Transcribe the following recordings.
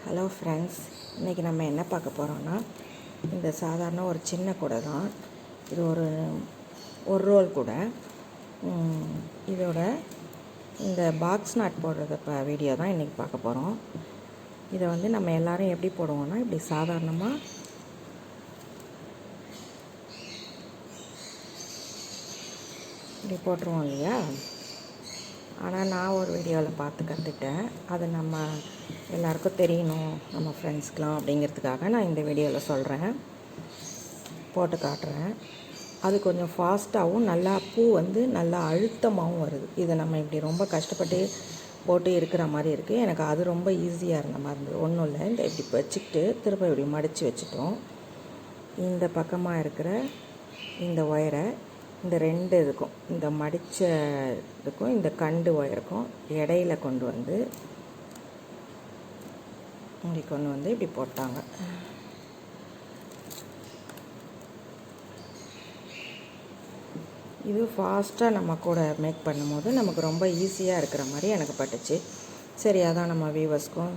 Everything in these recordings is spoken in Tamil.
ஹலோ ஃப்ரெண்ட்ஸ், இன்றைக்கி நம்ம என்ன பார்க்க போகிறோன்னா, இந்த சாதாரண ஒரு சின்ன கூடை தான். இது ஒரு ரோல் கூடை. இதோட இந்த பாக்ஸ் நாட் போடுறத வீடியோ தான் இன்றைக்கி பார்க்க போகிறோம். இதை வந்து நம்ம எல்லோரும் எப்படி போடுவோன்னா, இப்படி சாதாரணமாக இப்படி போட்டுருவோம் இல்லையா. ஆனால் நான் ஒரு வீடியோவில் பார்த்து கற்றுக்கிட்டேன். அது நம்ம எல்லாருக்கும் தெரியணும், நம்ம ஃப்ரெண்ட்ஸ்க்கெலாம் அப்படிங்கிறதுக்காக நான் இந்த வீடியோவில் சொல்கிறேன், போட்டு காட்டுறேன். அது கொஞ்சம் ஃபாஸ்ட்டாகவும் நல்லா பூ வந்து நல்லா அழுத்தமாகவும் வருது. இதை நம்ம இப்படி ரொம்ப கஷ்டப்பட்டு போட்டு இருக்கிற மாதிரி இருக்குது. எனக்கு அது ரொம்ப ஈஸியாக இருந்த மாதிரி இருந்தது. ஒன்றும் இல்லை, இந்த இப்படி வச்சுக்கிட்டு திரும்ப இப்படி மடித்து வச்சுட்டோம். இந்த பக்கமாக இருக்கிற இந்த ஒயரை இந்த ரெண்டு இதுக்கும், இந்த மடித்த இதுக்கும் இந்த கண்டு ஒயருக்கும் இடையில கொண்டு வந்து இப்படி போட்டாங்க. இது ஃபாஸ்ட்டாக நம்ம கூட மேக் பண்ணும்போது நமக்கு ரொம்ப ஈஸியாக இருக்கிற மாதிரி எனக்கு பட்டுச்சு. சரி, அதான் நம்ம வியூவர்ஸ்க்கும்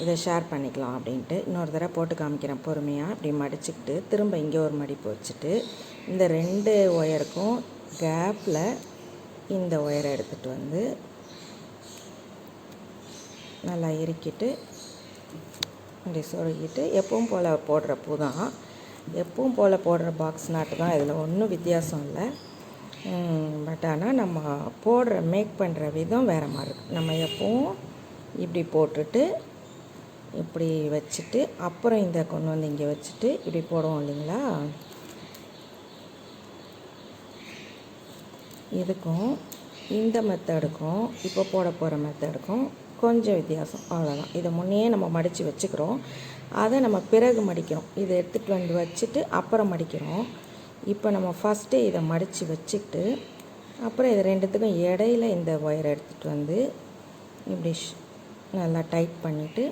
இதை ஷேர் பண்ணிக்கலாம் அப்படின்ட்டு இன்னொரு தடவை போட்டு காமிக்கிறேன். பொறுமையாக இப்படி மடிச்சுக்கிட்டு திரும்ப இங்கே ஒரு மடிப்பு வச்சுட்டு இந்த ரெண்டு ஒயருக்கும் கேப்பில் இந்த ஒயரை எடுத்துகிட்டு வந்து நல்லா இறுக்கிட்டு இப்படி சொருகிட்டு எப்பவும் போல் போடுற பூ தான், எப்பவும் போல் போடுற பாக்ஸ் நாட்டு தான். இதில் ஒன்றும் வித்தியாசம் இல்லை. பட் ஆனால் நம்ம போடுற மேக் பண்ணுற விதம் வேறு மாதிரி இருக்குது. நம்ம எப்பவும் இப்படி போட்டுட்டு இப்படி வச்சுட்டு அப்புறம் இந்த கொண்டு வந்து இங்கே வச்சுட்டு இப்படி போடுவோம் இல்லைங்களா. இதுக்கும் இந்த மெத்தடுக்கும் இப்போ போட போகிற மெத்தடுக்கும் கொஞ்சம் வித்தியாசம், அவ்வளோதான். இதை முன்னையே நம்ம மடித்து வச்சுக்கிறோம், அதை நம்ம பிறகு மடிக்கிறோம். இதை எடுத்துகிட்டு வந்து வச்சுட்டு அப்புறம் மடிக்கிறோம். இப்போ நம்ம ஃபஸ்ட்டு இதை மடித்து வச்சுக்கிட்டு அப்புறம் இது ரெண்டுத்துக்கும் இடையில இந்த ஒயரை எடுத்துகிட்டு வந்து இப்படி நல்லா டைட் பண்ணிவிட்டு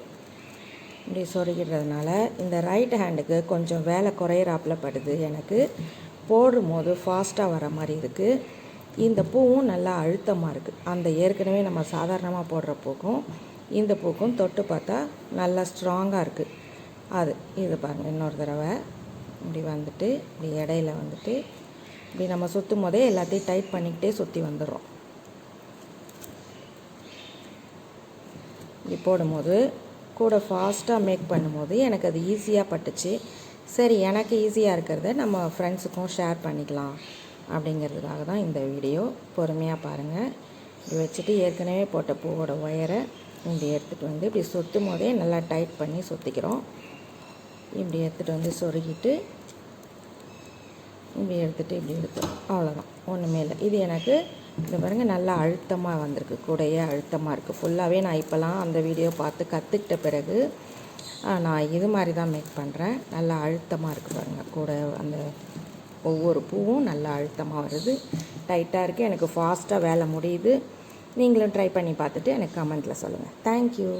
இப்படி சொருகிடுறதுனால இந்த ரைட் ஹேண்டுக்கு கொஞ்சம் வேலை குறையிறாப்பில் படுது. எனக்கு போடும்போது ஃபாஸ்ட்டாக வர மாதிரி இருக்குது. இந்த பூவும் நல்லா அழுத்தமாக இருக்குது. அந்த ஏற்கனவே நம்ம சாதாரணமாக போடுற பூக்கும் இந்த பூக்கும் தொட்டு பார்த்தா நல்லா ஸ்ட்ராங்காக இருக்குது. அது இது பாருங்கள், இன்னொரு தடவை இப்படி வந்துட்டு இப்படி இடையில வந்துட்டு இப்படி நம்ம சுற்றும் போதே எல்லாத்தையும் டைட் பண்ணிக்கிட்டே சுற்றி வந்துடுறோம். இப்படி போடும்போது கூட ஃபாஸ்ட்டாக மேக் பண்ணும்போது எனக்கு அது ஈஸியாக பட்டுச்சு. சரி, எனக்கு ஈஸியாக இருக்கிறத நம்ம ஃப்ரெண்ட்ஸுக்கும் ஷேர் பண்ணிக்கலாம் அப்படிங்கிறதுக்காக தான் இந்த வீடியோ. பொறுமையாக பாருங்கள். இப்படி வச்சுட்டு ஏற்கனவே போட்ட பூவோட ஒயரை இப்படி எடுத்துகிட்டு வந்து இப்படி சுற்றும் போதே நல்லா டைட் பண்ணி சுற்றிக்கிறோம். இப்படி எடுத்துகிட்டு வந்து சொருகிட்டு இப்படி எடுத்துகிட்டு இப்படி எடுத்துடும், அவ்வளோதான். ஒன்றுமே இல்லை. இது எனக்கு இந்த பாருங்கள் நல்லா அழுத்தமாக வந்திருக்கு, கூடையே அழுத்தமாக இருக்குது. ஃபுல்லாகவே நான் இப்போலாம் அந்த வீடியோ பார்த்து கற்றுக்கிட்ட பிறகு நான் இது மாதிரி தான் மேக் பண்ணுறேன். நல்லா அழுத்தமாக இருக்குது பாருங்கள். கூட அந்த ஒவ்வொரு பூவும் நல்லா அழுத்தமாக வருது, டைட்டாக இருக்குது. எனக்கு ஃபாஸ்ட்டாக வேலை முடியுது. நீங்களும் ட்ரை பண்ணி பார்த்துட்டு எனக்கு கமெண்ட்டில் சொல்லுங்கள். தேங்க்யூ.